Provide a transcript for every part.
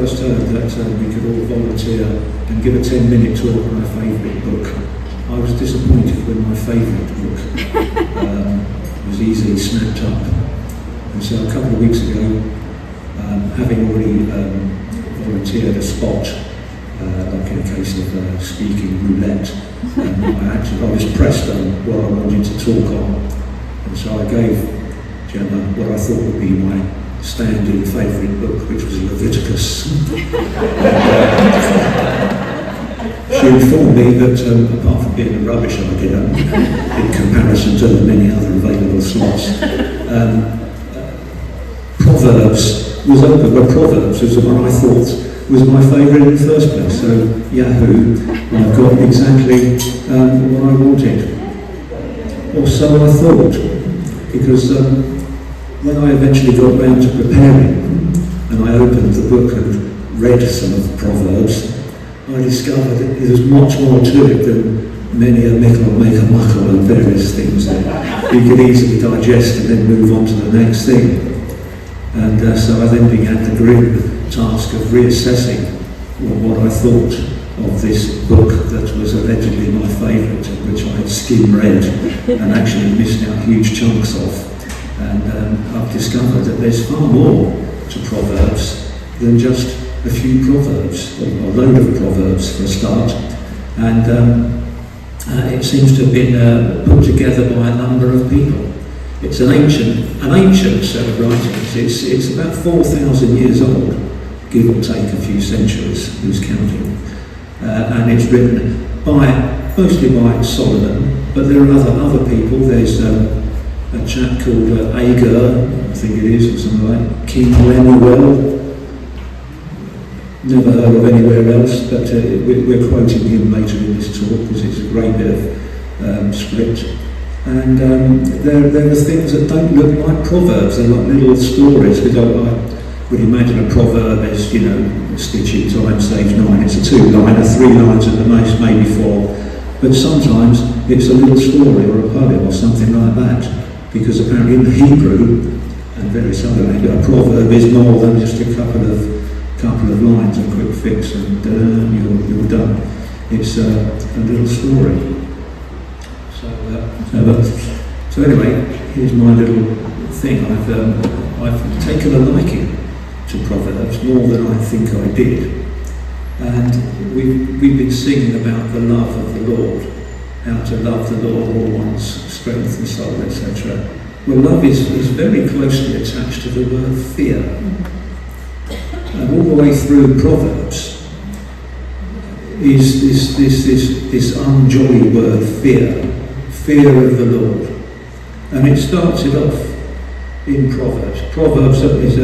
first heard that we could all volunteer and give a 10-minute talk on our favourite book, I was disappointed when my favourite book was easily snapped up. And so a couple of weeks ago, having already volunteered a spot, like in a case of speaking roulette, I was pressed on what I wanted to talk on. And so I gave Gemma what I thought would be my stand-in favourite book, which was Leviticus. She informed me that, apart from being a rubbish idea, in comparison to the many other available slots, Proverbs was open, but Proverbs was the one I thought was my favourite in the first place. So, Yahoo, I've got exactly what I wanted. Or so I thought, because when I eventually got round to preparing, and I opened the book and read some of the Proverbs, I discovered that there's much more to it than many a mickle make a muckle and various things that you could easily digest and then move on to the next thing. And so I then began the grim task of reassessing what I thought of this book that was allegedly my favourite, which I had skim-read and actually missed out huge chunks of. And I've discovered that there's far more to Proverbs than just a few proverbs, or a load of proverbs for a start. And it seems to have been put together by a number of people. It's an ancient set of writings. It's about 4,000 years old, give or take a few centuries, who's counting. And it's written mostly by Solomon, but there are other people. There's a chap called Agur, I think it is, or something like King Lemuel. Never heard of anywhere else, but we're quoting him later in this talk because it's a great bit of script. And there are things that don't look like proverbs. They're like little stories. I would imagine a proverb is, a stitch in time saves 9. It's a 2-liner, 3 lines at the most, maybe 4. But sometimes it's a little story or a poem or something like that. Because apparently in the Hebrew and various other languages, a proverb is more than just a couple of lines, a quick fix, and you're done. It's a little story. So anyway, here's my little thing. I've taken a liking to Proverbs more than I think I did, and we've been singing about the love of the Lord, how to love the Lord, all one's strength and soul, etc. Well, love is very closely attached to the word fear. And all the way through Proverbs is this unjolly word fear of the Lord. And it starts it off in Proverbs. Proverbs is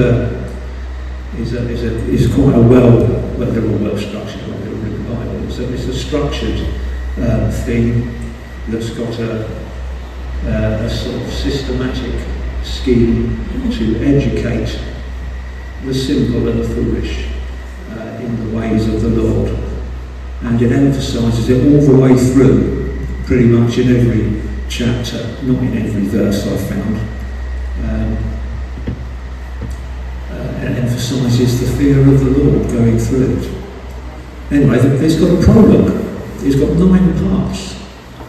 quite a they're all well structured, like they're all in the Bible. It's a structured thing that's got a sort of systematic scheme to educate the simple and the foolish in the ways of the Lord. And it emphasises it all the way through, pretty much in every chapter, not in every verse I've found. It emphasises the fear of the Lord going through it. Anyway, it's got a prologue. It's got 9 parts.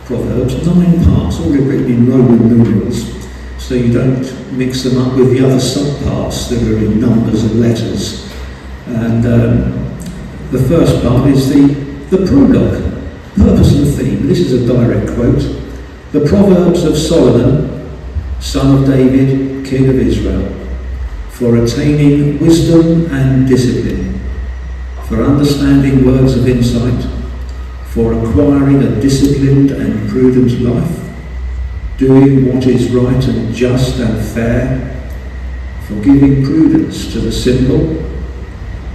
Proverbs, 9 parts, all written in Roman numerals, so you don't mix them up with the other subparts that are in numbers and letters. And the first part is the prologue, purpose and theme. This is a direct quote. The Proverbs of Solomon, son of David, king of Israel, for attaining wisdom and discipline, for understanding words of insight, for acquiring a disciplined and prudent life, doing what is right and just and fair, for giving prudence to the simple,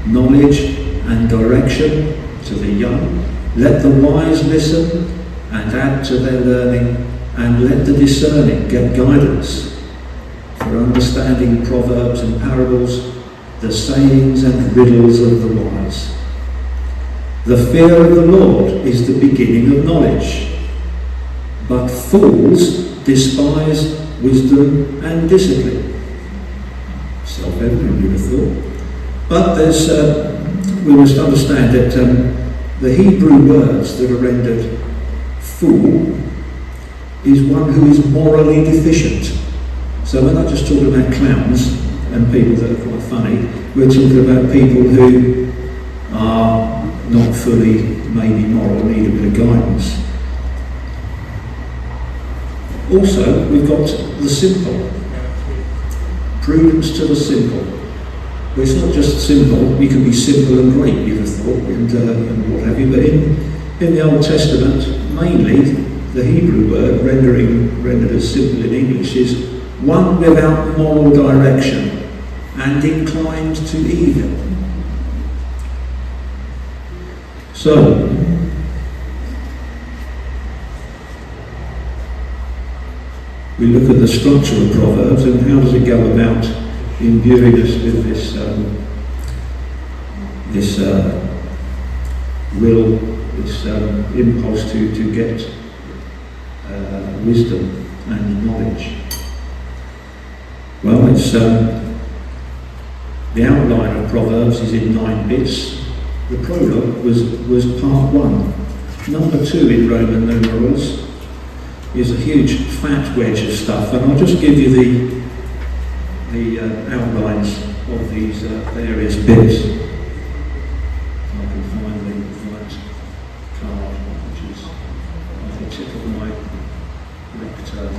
knowledge and direction to the young. Let the wise listen and add to their learning, and let the discerning get guidance, for understanding proverbs and parables, the sayings and riddles of the wise. The fear of the Lord is the beginning of knowledge, but fools despise wisdom and discipline. Self-evident, you would have thought. But there's we must understand that the Hebrew words that are rendered fool is one who is morally deficient. So we're not just talking about clowns and people that are quite funny, we're talking about people who are not fully maybe moral, need a bit of guidance. Also, we've got the simple. Prudence to the simple. Well, it's not just simple, you can be simple and great, you'd have thought, and what have you, but in the Old Testament, mainly the Hebrew word rendered as simple in English is one without moral direction and inclined to evil. So, we look at the structure of Proverbs and how does it go about imbuing us with this will, this impulse to get wisdom and knowledge. Well, it's the outline of Proverbs is in 9 bits. The prologue was part 1. Number 2 in Roman numerals is a huge fat wedge of stuff, and I'll just give you the outlines of these various bits. If I can find the right card, which is at the tip of my lectern.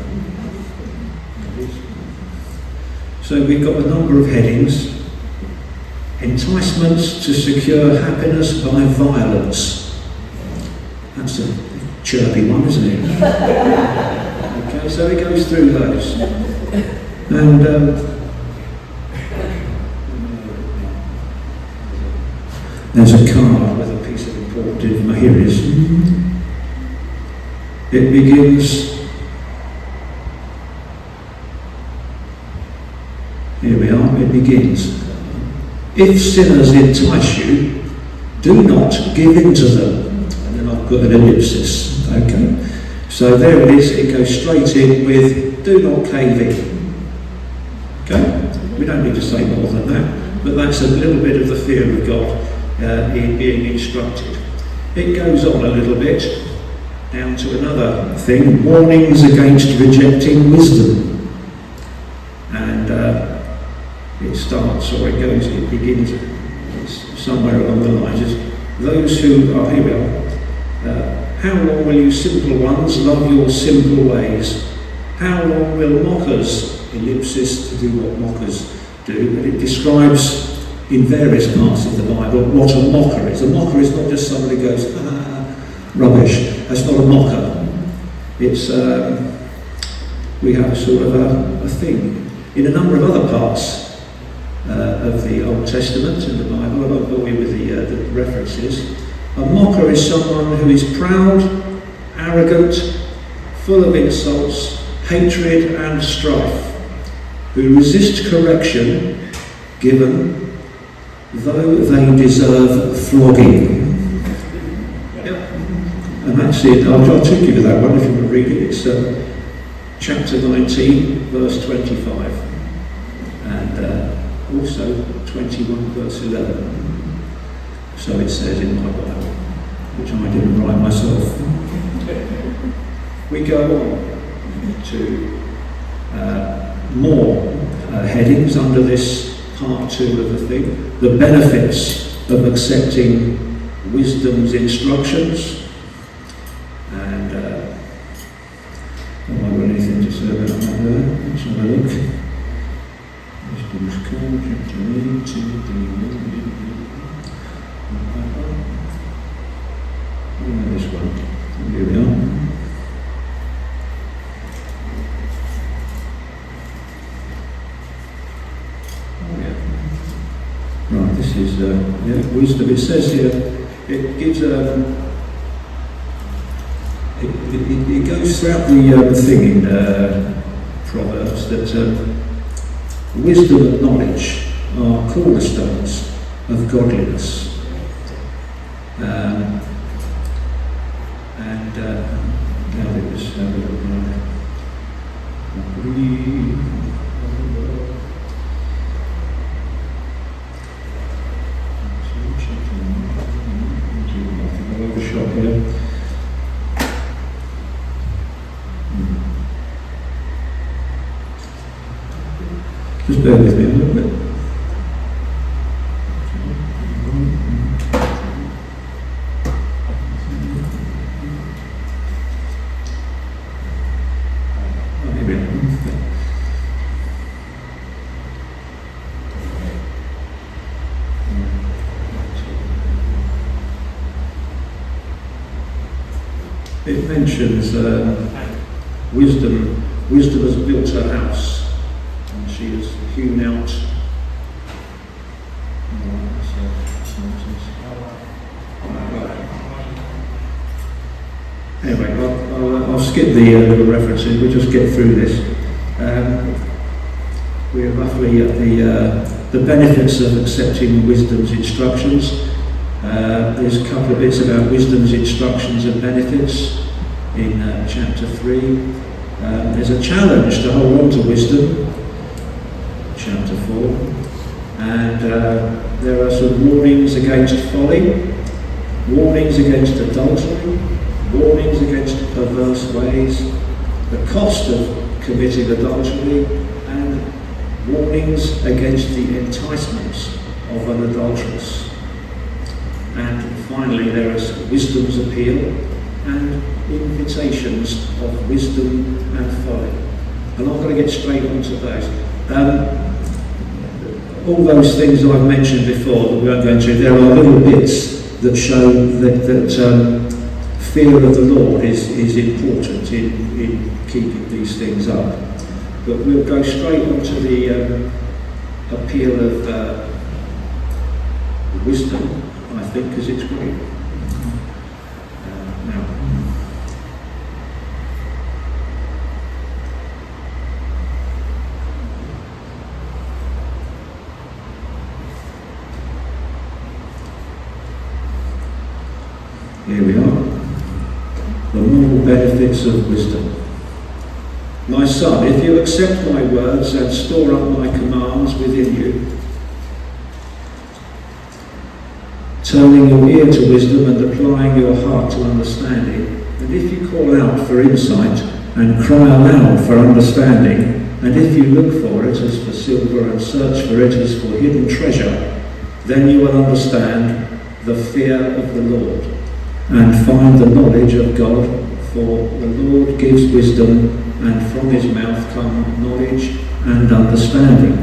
So we've got a number of headings. Enticements to secure happiness by violence. That's a chirpy one, isn't it? Okay, so it goes through those. And there's a card with a piece of important information. Here it is. It begins. Here we are, it begins. If sinners entice you, do not give in to them. And then I've got an ellipsis. Okay. So there it is, it goes straight in with do not cave in. Okay? We don't need to say more than that, but that's a little bit of the fear of God in being instructed. It goes on a little bit, down to another thing, warnings against rejecting wisdom. And it begins somewhere along the lines. Those who are, here we are, how long will you simple ones love your simple ways? How long will mockers, ellipsis, to do what mockers do, but it describes in various parts of the Bible what a mocker is. A mocker is not just somebody who goes, rubbish. That's not a mocker. It's, we have a sort of a thing. In a number of other parts of the Old Testament and the Bible, I won't bore you with the references, a mocker is someone who is proud, arrogant, full of insults, hatred and strife, who resist correction given, though they deserve flogging. Yep. And that's it. I'll take you to that one if you want to read it. It's chapter 19, verse 25. And also 21, verse 11. So it says in my Bible, which I didn't write myself. We go on to more headings under this part 2 of the thing. The benefits of accepting wisdom's instructions. And have I got anything to say about that there? Let's have a look. This one. Here we are. Oh, yeah. Right, this is wisdom. It says here, it gives it goes throughout the thing in Proverbs that wisdom and knowledge are cornerstones of godliness. Now let us have a look now. Just bear with me a little bit. It mentions wisdom. Wisdom has built her house, and she has hewn out. Anyway, I'll skip the little references. We'll just get through this. We're roughly at the benefits of accepting wisdom's instructions. There's a couple of bits about wisdom's instructions and benefits in chapter 3. There's a challenge to hold on to wisdom, chapter 4. And there are some warnings against folly, warnings against adultery, warnings against perverse ways, the cost of committing adultery, and warnings against the enticements of an adulteress. And finally, there is wisdom's appeal and invitations of wisdom and folly. And I'm going to get straight onto those. All those things I've mentioned before that we won't go into, there are little bits that show that fear of the Lord is important in keeping these things up. But we'll go straight onto the appeal of wisdom, I think, because it's great. Now, here we are. The moral benefits of wisdom. My son, if you accept my words and store up my commands within you, turning your ear to wisdom and applying your heart to understanding, and if you call out for insight and cry aloud for understanding, and if you look for it as for silver and search for it as for hidden treasure, then you will understand the fear of the Lord and find the knowledge of God, for the Lord gives wisdom, and from his mouth come knowledge and understanding.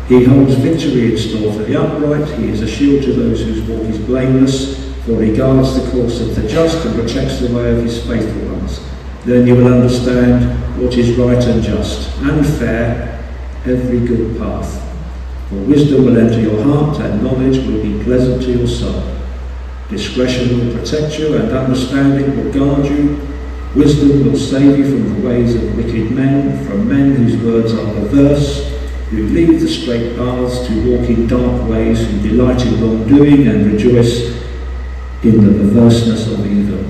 He holds victory in store for the upright. He is a shield to those whose walk is blameless, for he guards the course of the just and protects the way of his faithful ones. Then you will understand what is right and just and fair, every good path. For wisdom will enter your heart, and knowledge will be pleasant to your soul. Discretion will protect you, and understanding will guard you. Wisdom will save you from the ways of wicked men, from men whose words are perverse, who leave the straight paths to walk in dark ways, who delight in wrongdoing and rejoice in the perverseness of evil,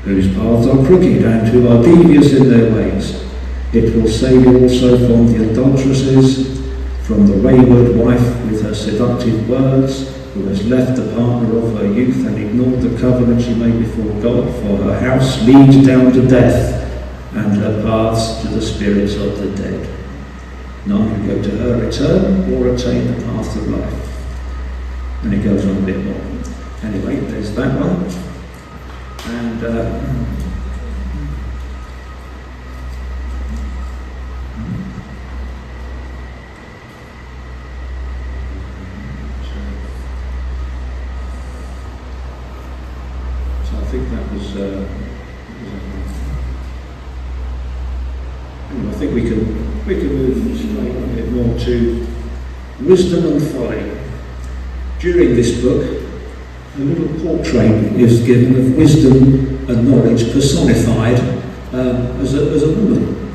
whose paths are crooked and who are devious in their ways. It will save you also from the adulteresses, from the wayward wife with her seductive words, who has left the partner of her youth and ignored the covenant she made before God, for her house leads down to death, and her paths to the spirits of the dead. None who go to her return or attain the path of life. And it goes on a bit more. Anyway, there's that one. And so I think that was I think we can move straight a bit more to wisdom and folly. During this book, a little portrait is given of wisdom and knowledge personified as a woman.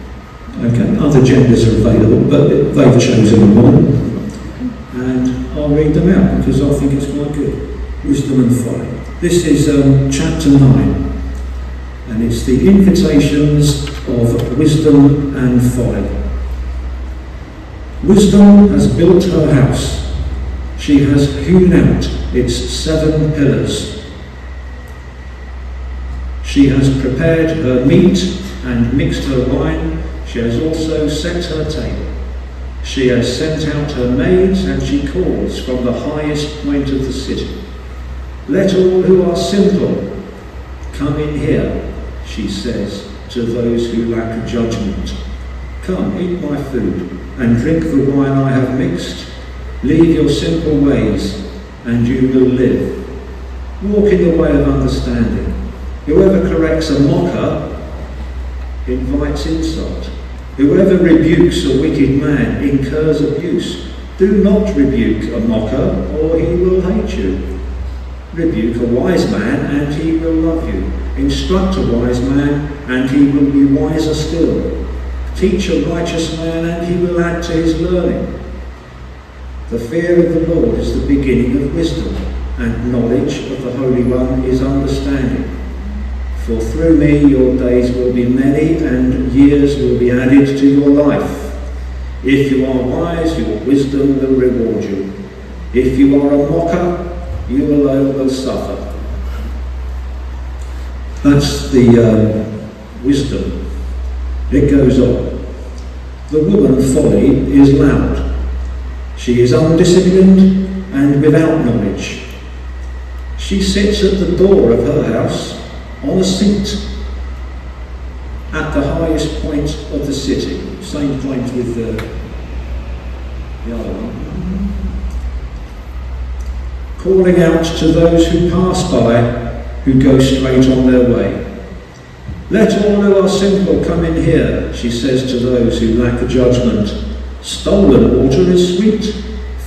Okay, other genders are available, but they've chosen a woman. And I'll read them out because I think it's quite good. Wisdom and folly. This is chapter 9. And it's the invitations of wisdom and folly. Wisdom has built her house. She has hewn out its 7 pillars. She has prepared her meat and mixed her wine. She has also set her table. She has sent out her maids, and she calls from the highest point of the city. Let all who are simple come in here, she says to those who lack judgment. Come, eat my food, and drink the wine I have mixed. Leave your simple ways, and you will live. Walk in the way of understanding. Whoever corrects a mocker invites insult. Whoever rebukes a wicked man incurs abuse. Do not rebuke a mocker, or he will hate you. Rebuke a wise man, and he will love you. Instruct a wise man, and he will be wiser still. Teach a righteous man, and he will add to his learning. The fear of the Lord is the beginning of wisdom, and knowledge of the Holy One is understanding. For through me your days will be many, and years will be added to your life. If you are wise, your wisdom will reward you. If you are a mocker, you alone will suffer. That's the wisdom. It goes on. The woman folly is loud. She is undisciplined and without knowledge. She sits at the door of her house on a seat at the highest point of the city. Same point with the other one. Calling out to those who pass by, who go straight on their way. Let all who are simple come in here, she says to those who lack judgment. Stolen water is sweet.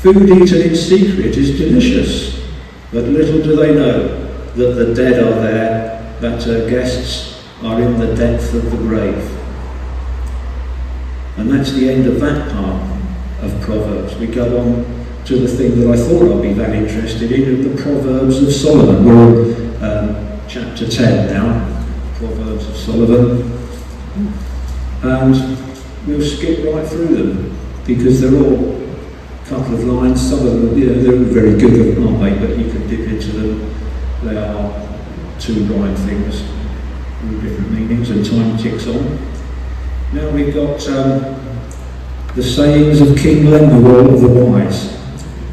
Food eaten in secret is delicious. But little do they know that the dead are there, that her guests are in the depth of the grave. And that's the end of that part of Proverbs. We go on to the thing that I thought I'd be that interested in, of the Proverbs of Solomon. We're on chapter 10 now, Proverbs of Solomon. And we'll skip right through them, because they're all a couple of lines. Some of them, they're very good, aren't they? But you can dip into them. They are two rhyme things with different meanings, and time ticks on. Now we've got the sayings of King Lemuel the Wise,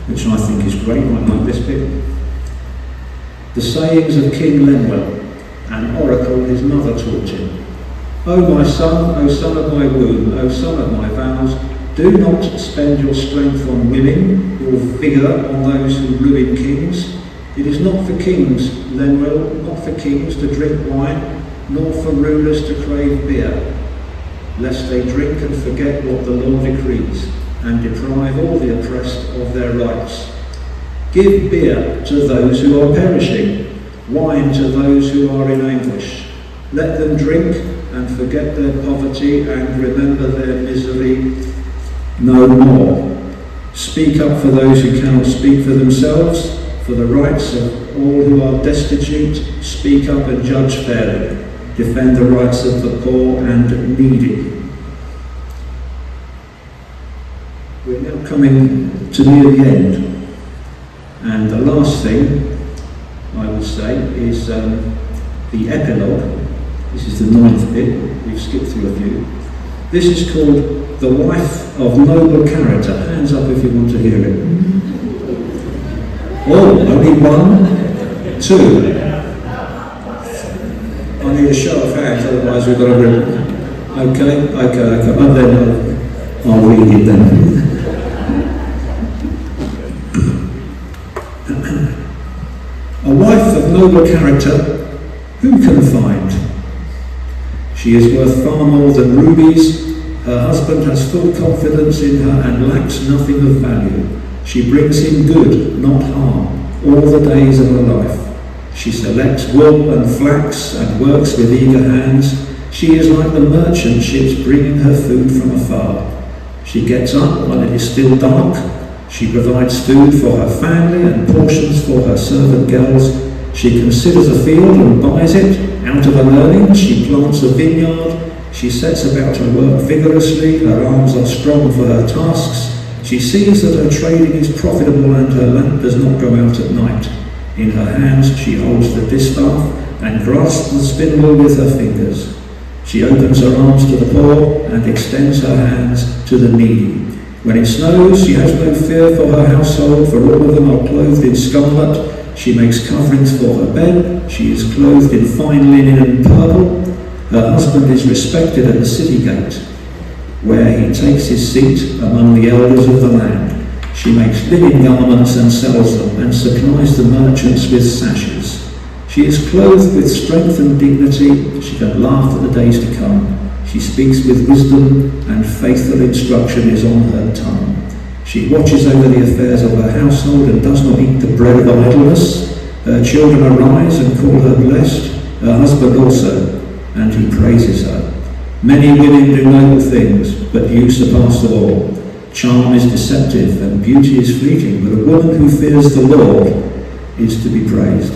which I think is great. I like this bit. The sayings of King Lemuel, an oracle his mother taught him. O my son, O son of my womb, O son of my vows, do not spend your strength on women, your vigour on those who ruin kings. It is not for kings, Lemuel, not for kings to drink wine, nor for rulers to crave beer, lest they drink and forget what the law decrees, and deprive all the oppressed of their rights. Give beer to those who are perishing, wine to those who are in anguish. Let them drink and forget their poverty and remember their misery no more. Speak up for those who cannot speak for themselves, for the rights of all who are destitute. Speak up and judge fairly. Defend the rights of the poor and needy. We're now coming to near the end, and the last thing I would say is the epilogue. This is the 9th bit. We've skipped through a few. This is called The Wife of Noble Character. Hands up if you want to hear it. Oh, only 1, 2. I need a show of hands, otherwise we've got to read. Okay. And then I'll read it then. A wife of noble character, who can find? She is worth far more than rubies. Her husband has full confidence in her and lacks nothing of value. She brings him good, not harm, all the days of her life. She selects wool and flax and works with eager hands. She is like the merchant ships bringing her food from afar. She gets up when it is still dark. She provides food for her family and portions for her servant girls. She considers a field and buys it. Out of her earnings, she plants a vineyard. She sets about her work vigorously. Her arms are strong for her tasks. She sees that her trading is profitable and her lamp does not go out at night. In her hands she holds the distaff and grasps the spindle with her fingers. She opens her arms to the poor and extends her hands to the needy. When it snows, she has no fear for her household, for all of them are clothed in scarlet. She makes coverings for her bed. She is clothed in fine linen and purple. Her husband is respected at the city gate, where he takes his seat among the elders of the land. She makes linen garments and sells them, and supplies the merchants with sashes. She is clothed with strength and dignity. She can laugh at the days to come. She speaks with wisdom, and faithful instruction is on her tongue. She watches over the affairs of her household and does not eat the bread of idleness. Her children arise and call her blessed, her husband also, and he praises her. Many women do noble things, but you surpass them all. Charm is deceptive and beauty is fleeting, but a woman who fears the Lord is to be praised.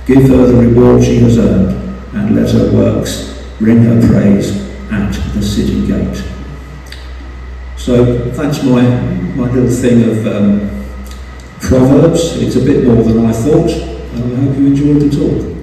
Give her the reward she has earned, and let her works bring her praise at the city gate. So that's my little thing of Proverbs. It's a bit more than I thought, and I hope you enjoyed the talk.